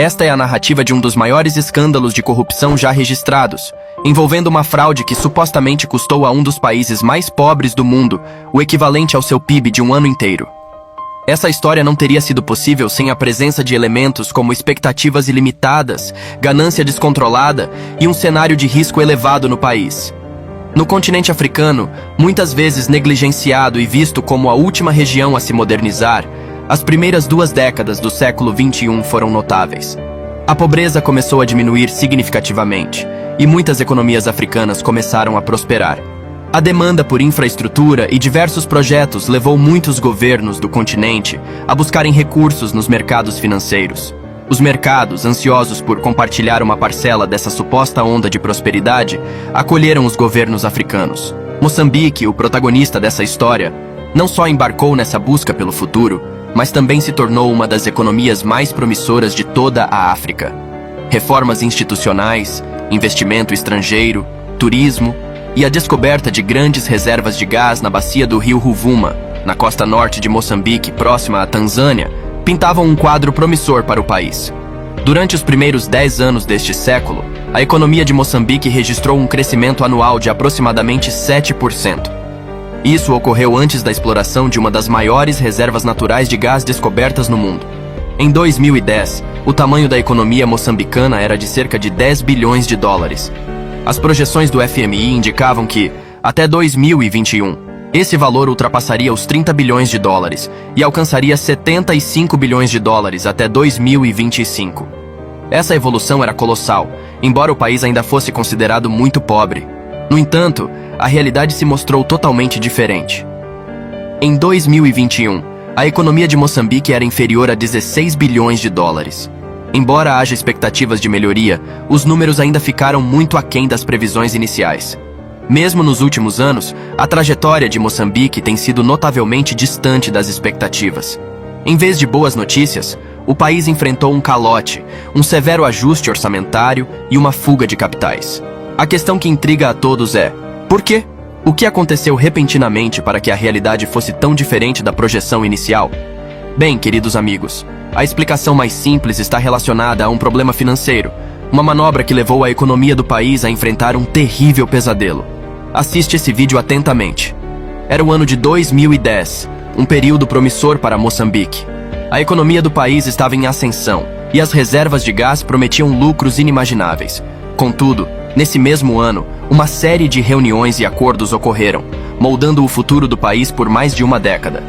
Esta é a narrativa de um dos maiores escândalos de corrupção já registrados, envolvendo uma fraude que supostamente custou a um dos países mais pobres do mundo o equivalente ao seu PIB de um ano inteiro. Essa história não teria sido possível sem a presença de elementos como expectativas ilimitadas, ganância descontrolada e um cenário de risco elevado no país. No continente africano, muitas vezes negligenciado e visto como a última região a se modernizar, as primeiras 2 décadas do século XXI foram notáveis. A pobreza começou a diminuir significativamente, e muitas economias africanas começaram a prosperar. A demanda por infraestrutura e diversos projetos levou muitos governos do continente a buscarem recursos nos mercados financeiros. Os mercados, ansiosos por compartilhar uma parcela dessa suposta onda de prosperidade, acolheram os governos africanos. Moçambique, o protagonista dessa história, não só embarcou nessa busca pelo futuro, mas também se tornou uma das economias mais promissoras de toda a África. Reformas institucionais, investimento estrangeiro, turismo e a descoberta de grandes reservas de gás na bacia do rio Ruvuma, na costa norte de Moçambique, próxima à Tanzânia, pintavam um quadro promissor para o país. Durante os primeiros 10 anos deste século, a economia de Moçambique registrou um crescimento anual de aproximadamente 7%. Isso ocorreu antes da exploração de uma das maiores reservas naturais de gás descobertas no mundo. Em 2010, o tamanho da economia moçambicana era de cerca de 10 bilhões de dólares. As projeções do FMI indicavam que, até 2021, esse valor ultrapassaria os 30 bilhões de dólares e alcançaria 75 bilhões de dólares até 2025. Essa evolução era colossal, embora o país ainda fosse considerado muito pobre. No entanto, a realidade se mostrou totalmente diferente. Em 2021, a economia de Moçambique era inferior a 16 bilhões de dólares. Embora haja expectativas de melhoria, os números ainda ficaram muito aquém das previsões iniciais. Mesmo nos últimos anos, a trajetória de Moçambique tem sido notavelmente distante das expectativas. Em vez de boas notícias, o país enfrentou um calote, um severo ajuste orçamentário e uma fuga de capitais. A questão que intriga a todos é: por quê? O que aconteceu repentinamente para que a realidade fosse tão diferente da projeção inicial? Bem, queridos amigos, a explicação mais simples está relacionada a um problema financeiro, uma manobra que levou a economia do país a enfrentar um terrível pesadelo. Assiste esse vídeo atentamente. Era o ano de 2010, um período promissor para Moçambique. A economia do país estava em ascensão e as reservas de gás prometiam lucros inimagináveis. Contudo, nesse mesmo ano, uma série de reuniões e acordos ocorreram, moldando o futuro do país por mais de uma década.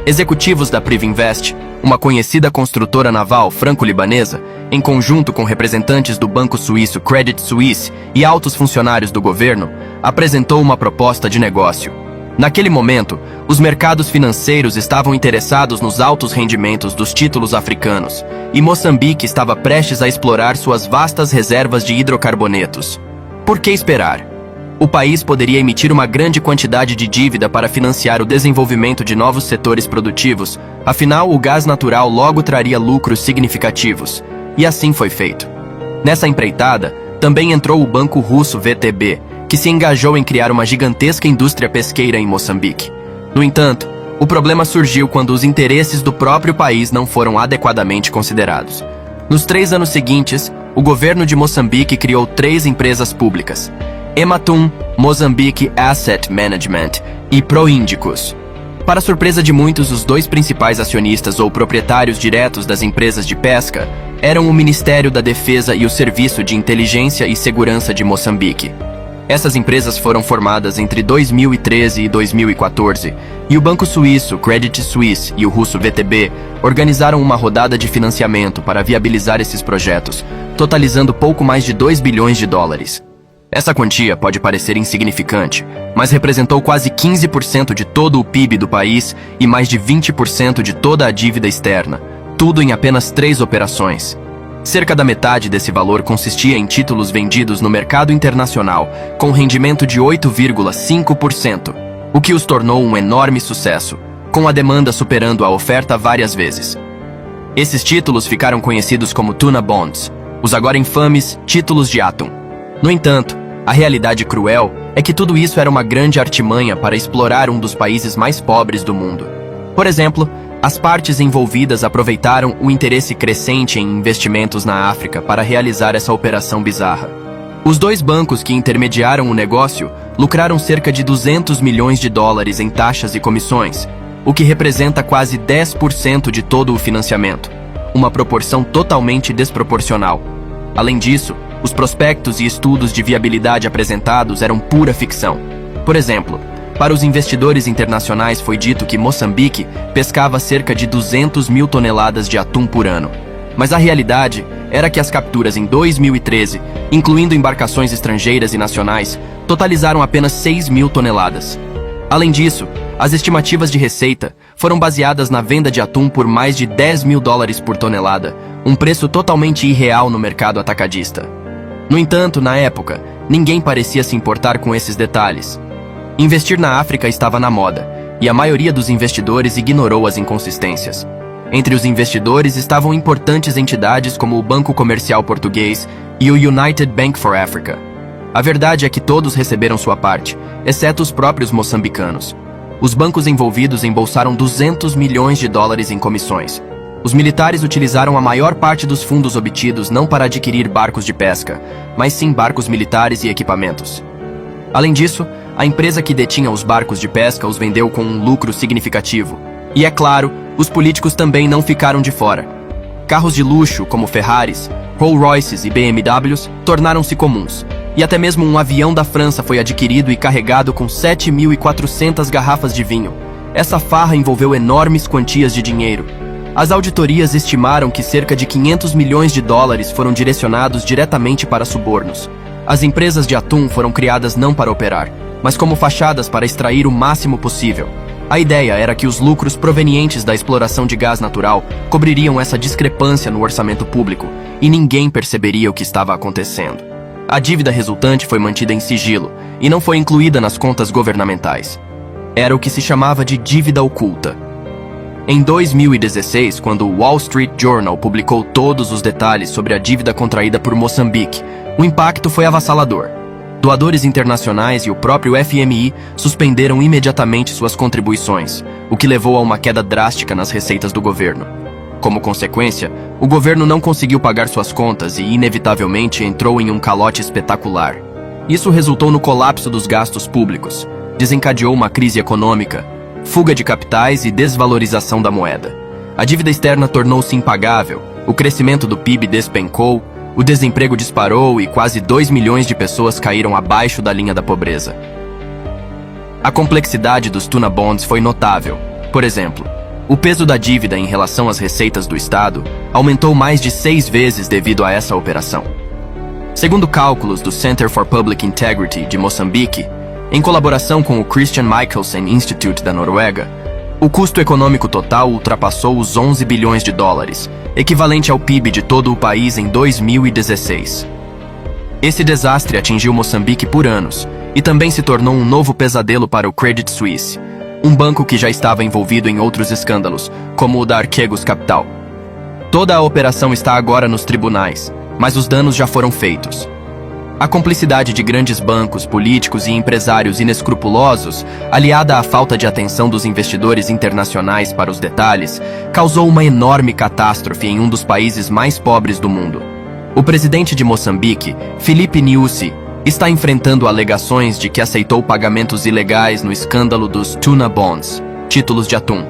Executivos da Privinvest, uma conhecida construtora naval franco-libanesa, em conjunto com representantes do banco suíço Credit Suisse e altos funcionários do governo, apresentou uma proposta de negócio. Naquele momento, os mercados financeiros estavam interessados nos altos rendimentos dos títulos africanos, e Moçambique estava prestes a explorar suas vastas reservas de hidrocarbonetos. Por que esperar? O país poderia emitir uma grande quantidade de dívida para financiar o desenvolvimento de novos setores produtivos, afinal o gás natural logo traria lucros significativos, e assim foi feito. Nessa empreitada, também entrou o banco russo VTB, que se engajou em criar uma gigantesca indústria pesqueira em Moçambique. No entanto, o problema surgiu quando os interesses do próprio país não foram adequadamente considerados. Nos 3 anos seguintes, o governo de Moçambique criou 3 empresas públicas: Ematum, Mozambique Asset Management e Proíndicos. Para surpresa de muitos, os 2 principais acionistas ou proprietários diretos das empresas de pesca eram o Ministério da Defesa e o Serviço de Inteligência e Segurança de Moçambique. Essas empresas foram formadas entre 2013 e 2014, e o banco suíço Credit Suisse e o russo VTB organizaram uma rodada de financiamento para viabilizar esses projetos, totalizando pouco mais de 2 bilhões de dólares. Essa quantia pode parecer insignificante, mas representou quase 15% de todo o PIB do país e mais de 20% de toda a dívida externa, tudo em apenas 3 operações. Cerca da metade desse valor consistia em títulos vendidos no mercado internacional, com rendimento de 8,5%, o que os tornou um enorme sucesso, com a demanda superando a oferta várias vezes. Esses títulos ficaram conhecidos como Tuna Bonds, os agora infames títulos de Atum. No entanto, a realidade cruel é que tudo isso era uma grande artimanha para explorar um dos países mais pobres do mundo. Por exemplo, As partes envolvidas aproveitaram o interesse crescente em investimentos na África para realizar essa operação bizarra. Os dois bancos que intermediaram o negócio lucraram cerca de 200 milhões de dólares em taxas e comissões, o que representa quase 10% de todo o financiamento, uma proporção totalmente desproporcional. Além disso, os prospectos e estudos de viabilidade apresentados eram pura ficção. Por exemplo, para os investidores internacionais foi dito que Moçambique pescava cerca de 200 mil toneladas de atum por ano. Mas a realidade era que as capturas em 2013, incluindo embarcações estrangeiras e nacionais, totalizaram apenas 6 mil toneladas. Além disso, as estimativas de receita foram baseadas na venda de atum por mais de 10 mil dólares por tonelada, um preço totalmente irreal no mercado atacadista. No entanto, na época, ninguém parecia se importar com esses detalhes. Investir na África estava na moda, e a maioria dos investidores ignorou as inconsistências. Entre os investidores estavam importantes entidades como o Banco Comercial Português e o United Bank for Africa. A verdade é que todos receberam sua parte, exceto os próprios moçambicanos. Os bancos envolvidos embolsaram 200 milhões de dólares em comissões. Os militares utilizaram a maior parte dos fundos obtidos não para adquirir barcos de pesca, mas sim barcos militares e equipamentos. Além disso, a empresa que detinha os barcos de pesca os vendeu com um lucro significativo. E é claro, os políticos também não ficaram de fora. Carros de luxo, como Ferraris, Rolls-Royces e BMWs, tornaram-se comuns. E até mesmo um avião da França foi adquirido e carregado com 7.400 garrafas de vinho. Essa farra envolveu enormes quantias de dinheiro. As auditorias estimaram que cerca de 500 milhões de dólares foram direcionados diretamente para subornos. As empresas de atum foram criadas não para operar, mas como fachadas para extrair o máximo possível. A ideia era que os lucros provenientes da exploração de gás natural cobririam essa discrepância no orçamento público, e ninguém perceberia o que estava acontecendo. A dívida resultante foi mantida em sigilo e não foi incluída nas contas governamentais. Era o que se chamava de dívida oculta. Em 2016, quando o Wall Street Journal publicou todos os detalhes sobre a dívida contraída por Moçambique, o impacto foi avassalador. Doadores internacionais e o próprio FMI suspenderam imediatamente suas contribuições, o que levou a uma queda drástica nas receitas do governo. Como consequência, o governo não conseguiu pagar suas contas e, inevitavelmente, entrou em um calote espetacular. Isso resultou no colapso dos gastos públicos, desencadeou uma crise econômica, fuga de capitais e desvalorização da moeda. A dívida externa tornou-se impagável, o crescimento do PIB despencou, o desemprego disparou e quase 2 milhões de pessoas caíram abaixo da linha da pobreza. A complexidade dos Tuna Bonds foi notável. Por exemplo, o peso da dívida em relação às receitas do Estado aumentou mais de 6 vezes devido a essa operação. Segundo cálculos do Center for Public Integrity de Moçambique, em colaboração com o Christian Michelsen Institute da Noruega, o custo econômico total ultrapassou os 11 bilhões de dólares, equivalente ao PIB de todo o país em 2016. Esse desastre atingiu Moçambique por anos e também se tornou um novo pesadelo para o Credit Suisse, um banco que já estava envolvido em outros escândalos, como o da Archegos Capital. Toda a operação está agora nos tribunais, mas os danos já foram feitos. A cumplicidade de grandes bancos, políticos e empresários inescrupulosos, aliada à falta de atenção dos investidores internacionais para os detalhes, causou uma enorme catástrofe em um dos países mais pobres do mundo. O presidente de Moçambique, Filipe Nyusi, está enfrentando alegações de que aceitou pagamentos ilegais no escândalo dos Tuna Bonds, títulos de atum.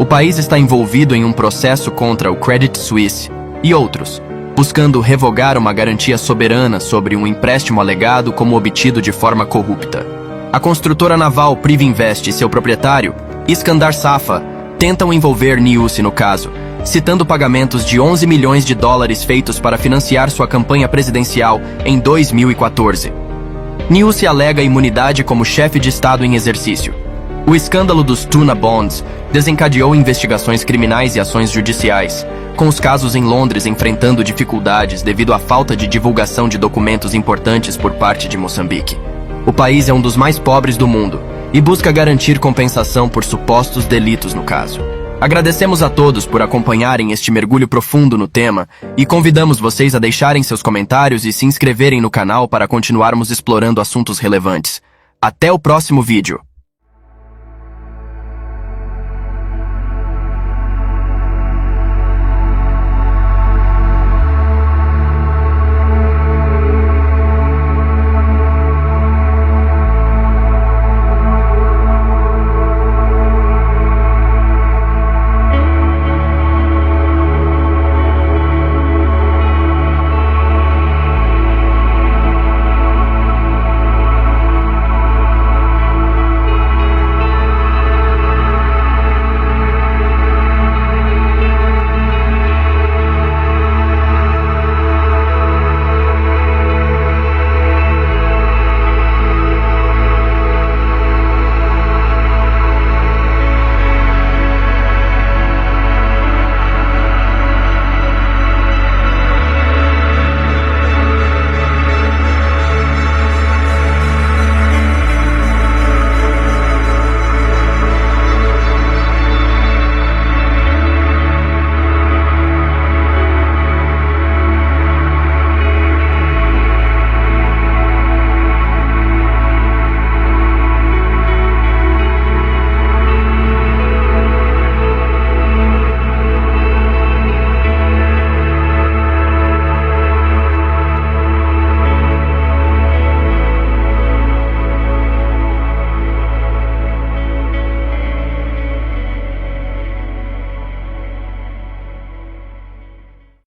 O país está envolvido em um processo contra o Credit Suisse e outros, buscando revogar uma garantia soberana sobre um empréstimo alegado como obtido de forma corrupta. A construtora naval Privinvest e seu proprietário, Iskandar Safa, tentam envolver Nyusi no caso, citando pagamentos de 11 milhões de dólares feitos para financiar sua campanha presidencial em 2014. Nyusi alega imunidade como chefe de Estado em exercício. O escândalo dos Tuna Bonds desencadeou investigações criminais e ações judiciais, com os casos em Londres enfrentando dificuldades devido à falta de divulgação de documentos importantes por parte de Moçambique. O país é um dos mais pobres do mundo e busca garantir compensação por supostos delitos no caso. Agradecemos a todos por acompanharem este mergulho profundo no tema e convidamos vocês a deixarem seus comentários e se inscreverem no canal para continuarmos explorando assuntos relevantes. Até o próximo vídeo!